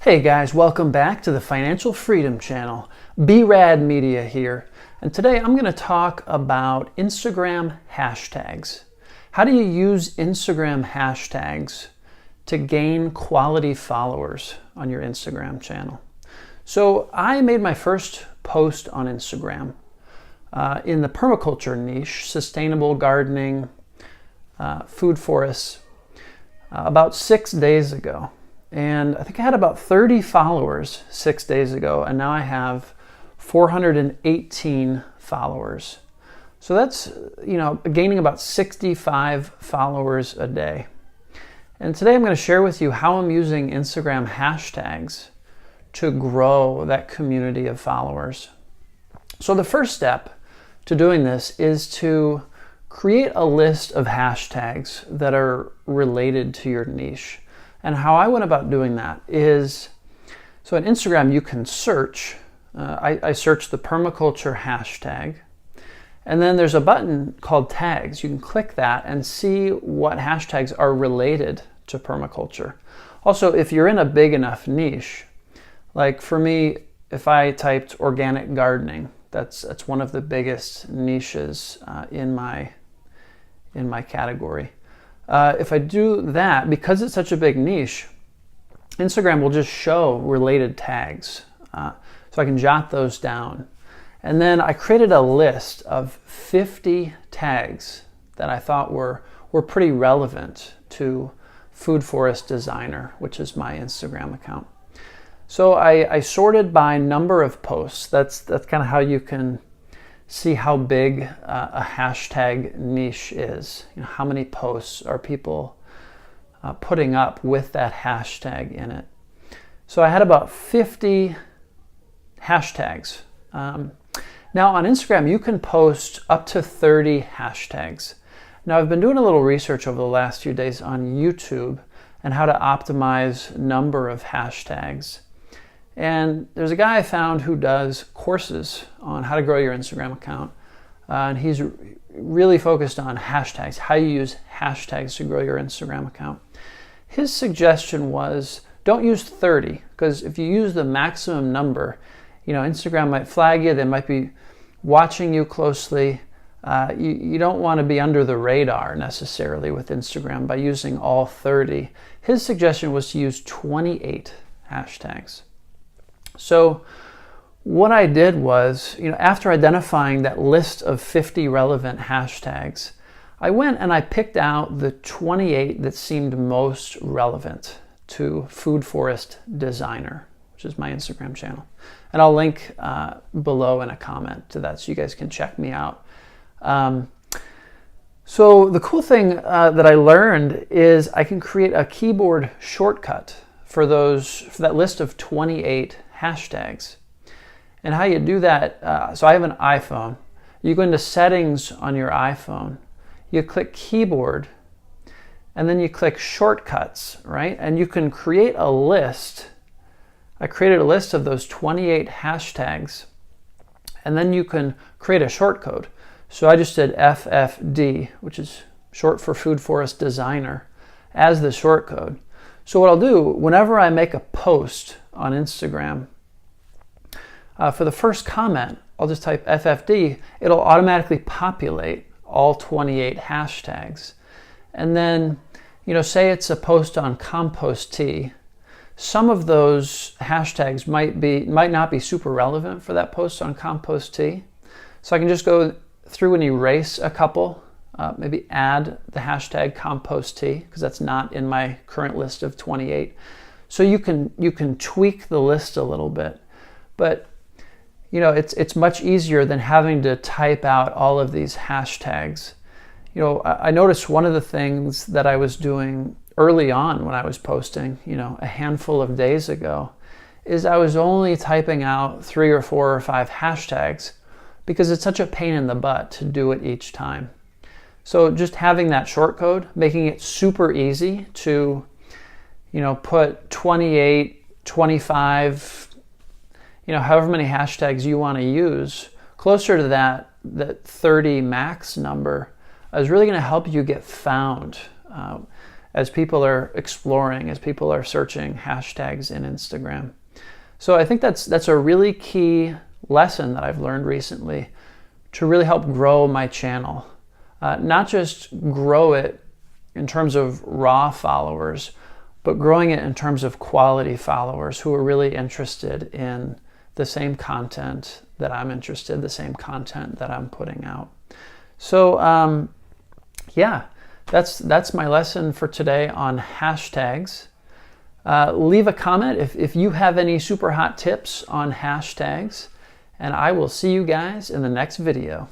Hey guys, welcome back to the Financial Freedom Channel. BRAD Media here, and today I'm going to talk about Instagram hashtags. How do you use Instagram hashtags to gain quality followers on your Instagram channel? So I made my first post on Instagram in the permaculture niche, sustainable gardening, food forests, about 6 days ago. And I think I had about 30 followers 6 days ago, and now I have 418 followers. So that's, gaining about 65 followers a day. And today I'm going to share with you how I'm using Instagram hashtags to grow that community of followers. So the first step to doing this is to create a list of hashtags that are related to your niche. And how I went about doing that is, so on Instagram you can search, I searched the permaculture hashtag, and then there's a button called tags. You can click that and see what hashtags are related to permaculture. Also, if you're in a big enough niche, like for me, if I typed organic gardening, that's one of the biggest niches in my category. If I do that, because it's such a big niche, Instagram will just show related tags. So I can jot those down. And then I created a list of 50 tags that I thought were pretty relevant to Food Forest Designer, which is my Instagram account. So I sorted by number of posts. That's kind of how you can see how big a hashtag niche is. How many posts are people putting up with that hashtag in it? So I had about 50 hashtags. Now on Instagram, you can post up to 30 hashtags. Now I've been doing a little research over the last few days on YouTube and how to optimize number of hashtags. And there's a guy I found who does courses on how to grow your Instagram account. And he's really focused on hashtags, how you use hashtags to grow your Instagram account. His suggestion was don't use 30, because if you use the maximum number, Instagram might flag you, they might be watching you closely. You don't want to be under the radar necessarily with Instagram by using all 30. His suggestion was to use 28 hashtags. So what I did was, after identifying that list of 50 relevant hashtags, I went and I picked out the 28 that seemed most relevant to Food Forest Designer, which is my Instagram channel. And I'll link below in a comment to that so you guys can check me out. So the cool thing that I learned is I can create a keyboard shortcut for that list of 28 hashtags. And how you do that, so I have an iPhone. You go into settings on your iPhone, you click keyboard, and then you click shortcuts, right? And you can create a list. I created a list of those 28 hashtags, and then you can create a shortcode. So I just did FFD, which is short for Food Forest Designer, as the shortcode. So what I'll do, whenever I make a post on Instagram, for the first comment, I'll just type FFD. It'll automatically populate all 28 hashtags. And then, say it's a post on compost tea. Some of those hashtags might not be super relevant for that post on compost tea. So I can just go through and erase a couple, maybe add the hashtag compost tea, because that's not in my current list of 28. So you can tweak the list a little bit, but it's much easier than having to type out all of these hashtags. I noticed one of the things that I was doing early on when I was posting, a handful of days ago, is I was only typing out 3 or 4 or 5 hashtags because it's such a pain in the butt to do it each time. So just having that shortcode, making it super easy to put 28, 25, however many hashtags you want to use, closer to that 30 max number, is really going to help you get found. as people are exploring, as people are searching hashtags in Instagram. So I think that's a really key lesson that I've learned recently to really help grow my channel. Not just grow it in terms of raw followers, but growing it in terms of quality followers who are really interested in the same content that I'm interested, the same content that I'm putting out. So yeah, that's my lesson for today on hashtags. Leave a comment if you have any super hot tips on hashtags, and I will see you guys in the next video.